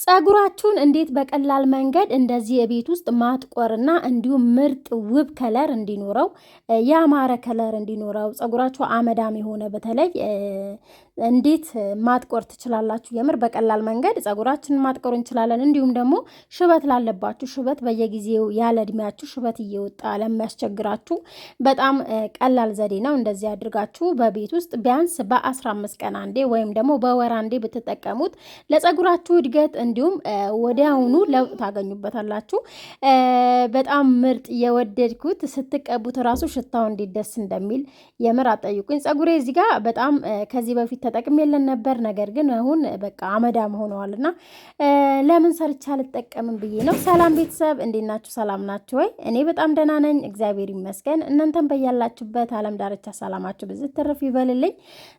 ፀጉራችሁን እንዴት በቀላል መንገድ እንደዚህ የቤት ውስጥ ማጥቆርና እንዲሁም ምርጥ ውብ ከለር እንዲኖረው ያማረ ከለር እንዲኖረው ፀጉራችሁ አመዳም የሆነ በተለይ እንዴት ማጥቆር ትችላላችሁ? የምር በቀላል መንገድ ፀጉራችንን ማጥቆር እንችላለን። እንዲሁም ደግሞ ሽበት ላለባችሁ ሽበት በየጊዜው ያለ እድሜያችሁ ሽበት እየወጣ ለሚያስቸግራችሁ በጣም ቀላል ዘዴ ነው። እንደዚህ አድርጋችሁ በቤት ውስጥ ቢያንስ በ15 ቀን አንዴ ወይም ደግሞ በወር አንዴ ብትጠቀሙት ለፀጉራችሁ እድገት እንዲሁም ወዲያውኑ ለውጥ ታገኙበታላችሁ። በጣም ምርጥ የወደድኩት ስትቀቡት ራሱ ሽታው እንዴት ደስ እንደሚል የምር አጠይቁኝ። ፀጉሬ እዚህ ጋር በጣም ከዚህ በፊት ተጠቅሜለን ነበር፣ ነገር ግን አሁን በቃ አመዳም ሆነዋልና ለምን ሰርቻ አልጠቀምም ብዬ ነው። ሰላም ቤተሰብ እንዴት ናችሁ? ሰላም ናችሁ ወይ? እኔ በጣም ደህና ነኝ እግዚአብሔር ይመስገን። እናንተም በያላችሁበት ዓለም ዳርቻ ሰላማችሁ ብዙ ትርፍ ይበልልኝ።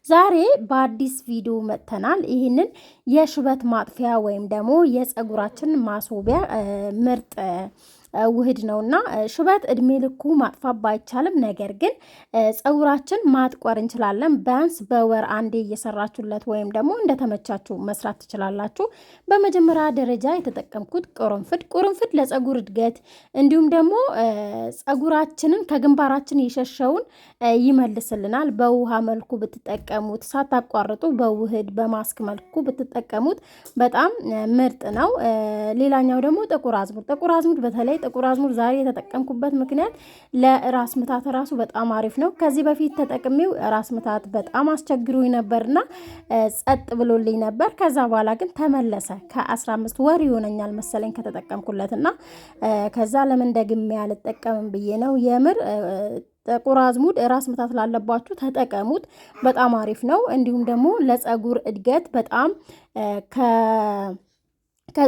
ዛሬ በአዲስ ቪዲዮ መጥተናል። ይህንን የሽበት ማጥፊያ ወይም ደግሞ የፀጉራችን ማስዋቢያ ምርጥ ውህድ ነውና ሽበት እድሜ ልኩ ማጥፋት ባይቻልም ነገር ግን ፀጉራችን ማጥቆር እንችላለን። ቢያንስ በወር አንዴ እየሰራችሁለት ወይም ደግሞ እንደተመቻችሁ መስራት ትችላላችሁ። በመጀመሪያ ደረጃ የተጠቀምኩት ቁርንፍድ ለፀጉር እድገት እንዲሁም ደግሞ ፀጉራችንን ከግንባራችን የሸሸውን ይመልስልናል። በውሃ መልኩ ብትጠቀሙት ሳታቋርጡ በውህድ በማስክ መልኩ ብትጠቀሙት በጣም ምርጥ ነው። ሌላኛው ደግሞ ጥቁር አዝሙድ በተለይ ጥቁር አዝሙድ ዛሬ የተጠቀምኩበት ምክንያት ለራስ ምታት ራሱ በጣም አሪፍ ነው። ከዚህ በፊት ተጠቅሜው ራስ ምታት በጣም አስቸግሮኝ ነበርና ጸጥ ብሎልኝ ነበር። ከዛ በኋላ ግን ተመለሰ። ከ15 ወር ይሆነኛል መሰለኝ ከተጠቀምኩለትና ከዛ ለምን ደግሜ አልጠቀምም ብዬ ነው። የምር ጥቁር አዝሙድ ራስ ምታት ላለባችሁ ተጠቀሙት፣ በጣም አሪፍ ነው። እንዲሁም ደግሞ ለፀጉር እድገት በጣም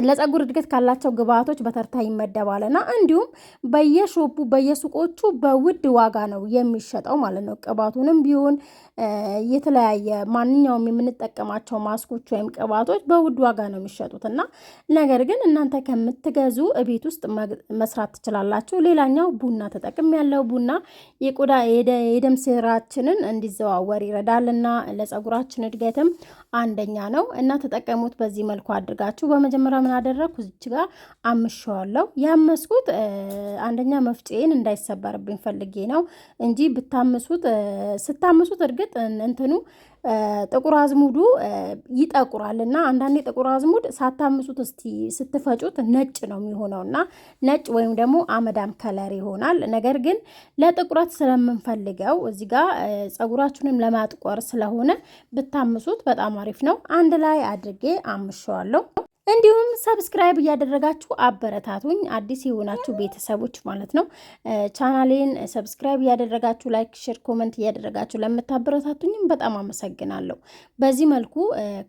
ለፀጉር እድገት ካላቸው ግብአቶች በተርታ ይመደባልና እንዲሁም በየሾፑ በየሱቆቹ በውድ ዋጋ ነው የሚሸጠው ማለት ነው። ቅባቱንም ቢሆን የተለያየ ማንኛውም የምንጠቀማቸው ማስኮች ወይም ቅባቶች በውድ ዋጋ ነው የሚሸጡትና ነገር ግን እናንተ ከምትገዙ እቤት ውስጥ መስራት ትችላላችሁ። ሌላኛው ቡና ተጠቅም ያለው ቡና የቆዳ የደም ስራችንን እንዲዘዋወር ይረዳልና ለፀጉራችን እድገትም አንደኛ ነው እና ተጠቀሙት። በዚህ መልኩ አድርጋችሁ በመጀመሪያ ምን አደረኩ? እዚች ጋር አምሸዋለሁ። ያመስኩት አንደኛ መፍጨን እንዳይሰበርብኝ ፈልጌ ነው እንጂ ስታምሱት እርግጥ እንትኑ ጥቁር አዝሙዱ ይጠቁራልና አንዳንዴ ጥቁር አዝሙድ ሳታምሱት እስቲ ስትፈጩት ነጭ ነው የሚሆነውና ነጭ ወይም ደግሞ አመዳም ከለር ይሆናል። ነገር ግን ለጥቁረት ስለምንፈልገው እዚህ ጋር ፀጉራችሁንም ለማጥቆር ስለሆነ ብታምሱት በጣም አሪፍ ነው። አንድ ላይ አድርጌ አምሸዋለሁ። እንዲሁም ሰብስክራይብ እያደረጋችሁ አበረታቱኝ፣ አዲስ የሆናችሁ ቤተሰቦች ማለት ነው። ቻናሌን ሰብስክራይብ እያደረጋችሁ ላይክ፣ ሼር፣ ኮመንት እያደረጋችሁ ለምታበረታቱኝም በጣም አመሰግናለሁ። በዚህ መልኩ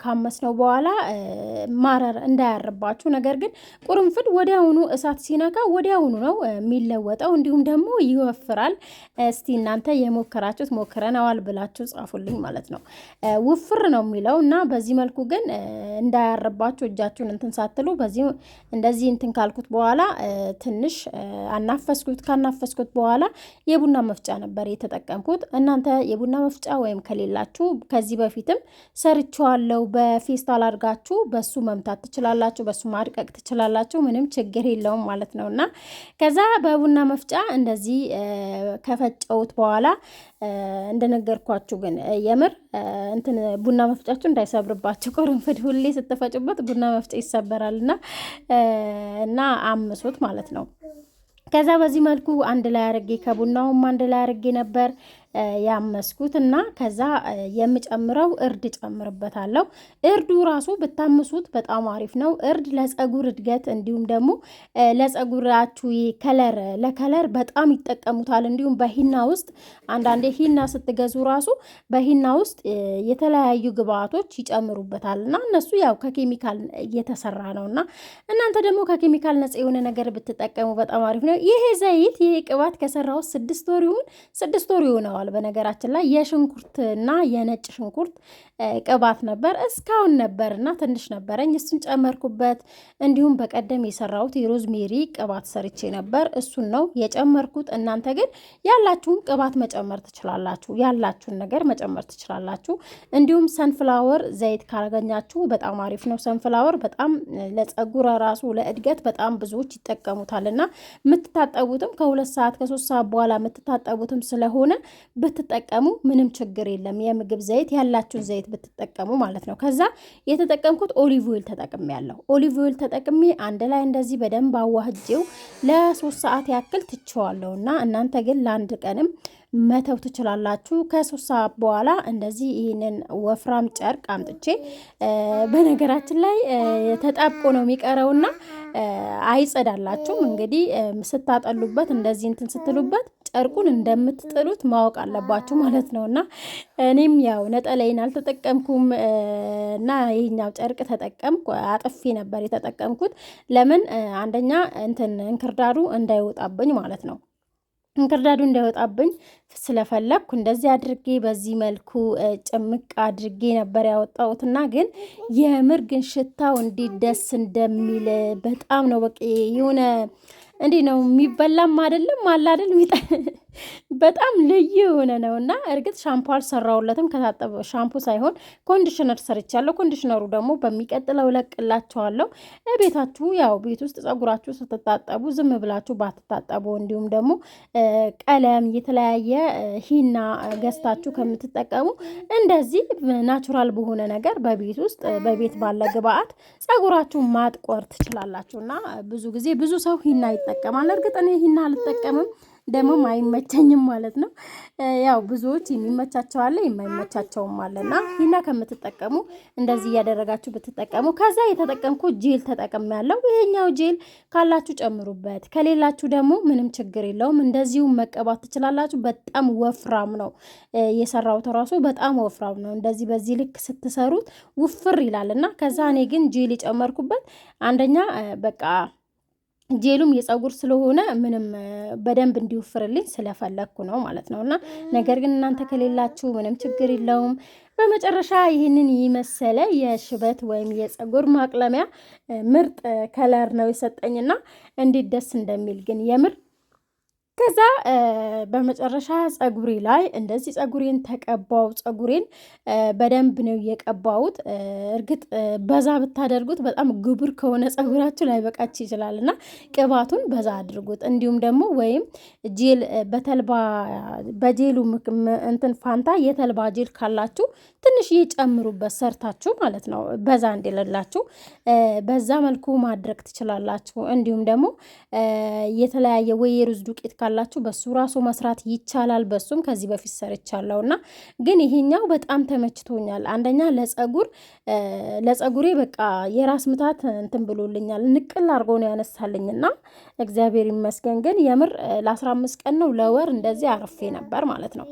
ካመስነው በኋላ ማረር እንዳያርባችሁ። ነገር ግን ቁርንፍድ ወዲያውኑ እሳት ሲነካ ወዲያውኑ ነው የሚለወጠው፣ እንዲሁም ደግሞ ይወፍራል። እስቲ እናንተ የሞከራችሁት ሞክረናዋል ብላችሁ ጻፉልኝ ማለት ነው። ውፍር ነው የሚለው እና በዚህ መልኩ ግን እንዳያርባችሁ እጃችሁ እንትን ሳትሉ በዚህ እንደዚህ እንትን ካልኩት በኋላ ትንሽ አናፈስኩት። ካናፈስኩት በኋላ የቡና መፍጫ ነበር የተጠቀምኩት። እናንተ የቡና መፍጫ ወይም ከሌላችሁ ከዚህ በፊትም ሰርቼዋለሁ፣ በፌስታል አድርጋችሁ በሱ መምታት ትችላላችሁ፣ በሱ ማድቀቅ ትችላላችሁ። ምንም ችግር የለውም ማለት ነውና ከዛ በቡና መፍጫ እንደዚህ ከፈጨውት በኋላ እንደነገርኳችሁ ግን የምር እንትን ቡና መፍጫችሁ እንዳይሰብርባችሁ። ቁርንፍድ ሁሌ ስትፈጩበት ቡና መፍጫ ይሰበራልና እና አምሱት ማለት ነው። ከዛ በዚህ መልኩ አንድ ላይ አርጌ ከቡናውም አንድ ላይ አርጌ ነበር ያመስኩት እና ከዛ የምጨምረው እርድ ጨምርበታለሁ። እርዱ ራሱ ብታምሱት በጣም አሪፍ ነው። እርድ ለፀጉር እድገት እንዲሁም ደግሞ ለፀጉራችሁ ለከለር በጣም ይጠቀሙታል። እንዲሁም በሂና ውስጥ አንዳንዴ ሂና ስትገዙ ራሱ በሂና ውስጥ የተለያዩ ግብአቶች ይጨምሩበታል እና እነሱ ያው ከኬሚካል እየተሰራ ነውና እናንተ ደግሞ ከኬሚካል ነፃ የሆነ ነገር ብትጠቀሙ በጣም አሪፍ ነው። ይሄ ዘይት ይሄ ቅባት ከሰራው 6 ወር ይሆነዋል ይበልጠዋል። በነገራችን ላይ የሽንኩርትና የነጭ ሽንኩርት ቅባት ነበር እስካሁን ነበርና ትንሽ ነበረኝ፣ እሱን ጨመርኩበት። እንዲሁም በቀደም የሰራሁት የሮዝሜሪ ቅባት ሰርቼ ነበር፣ እሱን ነው የጨመርኩት። እናንተ ግን ያላችሁን ቅባት መጨመር ትችላላችሁ፣ ያላችሁን ነገር መጨመር ትችላላችሁ። እንዲሁም ሰንፍላወር ዘይት ካገኛችሁ በጣም አሪፍ ነው። ሰንፍላወር በጣም ለጸጉር ራሱ ለእድገት በጣም ብዙዎች ይጠቀሙታልና የምትታጠቡትም ከ2 ሰዓት ከ3 ሰዓት በኋላ የምትታጠቡትም ስለሆነ ብትጠቀሙ ምንም ችግር የለም። የምግብ ዘይት ያላችሁን ዘይት ብትጠቀሙ ማለት ነው። ከዛ የተጠቀምኩት ኦሊቭ ኦይል ተጠቅሜ ያለሁ ኦሊቭ ኦይል ተጠቅሜ አንድ ላይ እንደዚህ በደንብ አዋህጄው ለ3 ሰዓት ያክል ትቸዋለሁ እና እናንተ ግን ለአንድ ቀንም መተው ትችላላችሁ። ከ3 ሰዓት በኋላ እንደዚህ ይህንን ወፍራም ጨርቅ አምጥቼ በነገራችን ላይ ተጣብቆ ነው የሚቀረውና አይጸዳላችሁም። እንግዲህ ስታጠሉበት እንደዚህ እንትን ስትሉበት ጨርቁን እንደምትጥሉት ማወቅ አለባችሁ ማለት ነው። እና እኔም ያው ነጠላይን አልተጠቀምኩም እና ይሄኛው ጨርቅ ተጠቀምኩ። አጥፌ ነበር የተጠቀምኩት። ለምን አንደኛ እንትን እንክርዳዱ እንዳይወጣብኝ ማለት ነው። እንክርዳዱ እንዳይወጣብኝ ስለፈለግኩ እንደዚህ አድርጌ በዚህ መልኩ ጭምቅ አድርጌ ነበር ያወጣሁትና ግን የምር ግን ሽታው እንዴት ደስ እንደሚል በጣም ነው። በቃ የሆነ እንዲህ ነው የሚበላም አይደለም አለ አይደል በጣም ልዩ የሆነ ነው። እና እርግጥ ሻምፖ አልሰራውለትም፣ ከታጠበ ሻምፖ ሳይሆን ኮንዲሽነር ሰርቻለሁ። ኮንዲሽነሩ ደግሞ በሚቀጥለው እለቅላችኋለሁ። ቤታችሁ ያው ቤት ውስጥ ጸጉራችሁ ስትታጠቡ ዝም ብላችሁ ባትታጠቡ፣ እንዲሁም ደግሞ ቀለም የተለያየ ሂና ገዝታችሁ ከምትጠቀሙ እንደዚህ ናቹራል በሆነ ነገር በቤት ውስጥ በቤት ባለ ግብአት ጸጉራችሁ ማጥቆር ትችላላችሁ። እና ብዙ ጊዜ ብዙ ሰው ሂና ይጠቀማል። እርግጥ እኔ ሂና አልጠቀምም ደግሞም አይመቸኝም ማለት ነው። ያው ብዙዎች የሚመቻቸው አለ የማይመቻቸውም አለና ሂና ከምትጠቀሙ እንደዚህ እያደረጋችሁ ብትጠቀሙ። ከዛ የተጠቀምኩት ጄል ተጠቅሜያለሁ። ይሄኛው ጄል ካላችሁ ጨምሩበት፣ ከሌላችሁ ደግሞ ምንም ችግር የለውም። እንደዚሁ መቀባት ትችላላችሁ። በጣም ወፍራም ነው የሰራሁት ራሱ በጣም ወፍራም ነው። እንደዚህ በዚህ ልክ ስትሰሩት ውፍር ይላልና ከዛ እኔ ግን ጄል የጨመርኩበት አንደኛ በቃ ጄሉም የጸጉር ስለሆነ ምንም በደንብ እንዲወፍርልኝ ስለፈለግኩ ነው ማለት ነው። እና ነገር ግን እናንተ ከሌላችሁ ምንም ችግር የለውም። በመጨረሻ ይህንን የመሰለ የሽበት ወይም የጸጉር ማቅለሚያ ምርጥ ከለር ነው የሰጠኝና እንዴት ደስ እንደሚል ግን የምር። ከዛ በመጨረሻ ጸጉሬ ላይ እንደዚህ ጸጉሬን ተቀባው። ጸጉሬን በደንብ ነው የቀባሁት። እርግጥ በዛ ብታደርጉት በጣም ግቡር ከሆነ ጸጉራችሁ ላይ በቃችሁ ይችላል እና ቅባቱን በዛ አድርጉት። እንዲሁም ደግሞ ወይም ጄል በተልባ በጄሉ እንትን ፋንታ የተልባ ጄል ካላችሁ ትንሽ እየጨምሩበት ሰርታችሁ ማለት ነው፣ በዛ እንዲለላችሁ በዛ መልኩ ማድረግ ትችላላችሁ። እንዲሁም ደግሞ የተለያየ ወይ የሩዝ ዱቄት ካላችሁ በሱ ራሱ መስራት ይቻላል። በሱም ከዚህ በፊት ሰርቻለሁ እና ግን ይሄኛው በጣም ተመችቶኛል። አንደኛ ለጸጉሬ በቃ የራስ ምታት እንትን ብሎልኛል፣ ንቅል አድርጎ ነው ያነሳልኝና እግዚአብሔር ይመስገን። ግን የምር ለ15 ቀን ነው ለወር እንደዚህ አርፌ ነበር ማለት ነው።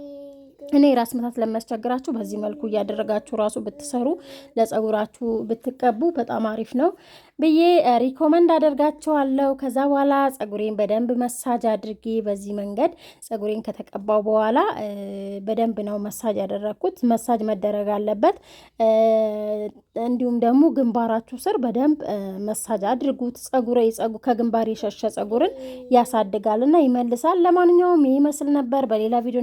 እኔ ራስ ምታት ለሚያስቸግራችሁ በዚህ መልኩ እያደረጋችሁ ራሱ ብትሰሩ ለጸጉራችሁ ብትቀቡ በጣም አሪፍ ነው ብዬ ሪኮመንድ አደርጋችኋለሁ። ከዛ በኋላ ጸጉሬን በደንብ መሳጅ አድርጌ በዚህ መንገድ ጸጉሬን ከተቀባው በኋላ በደንብ ነው መሳጅ ያደረግኩት። መሳጅ መደረግ አለበት። እንዲሁም ደግሞ ግንባራችሁ ስር በደንብ መሳጅ አድርጉት። ከግንባር የሸሸ ጸጉርን ያሳድጋልና ይመልሳል። ለማንኛውም ይመስል ነበር። በሌላ ቪዲዮ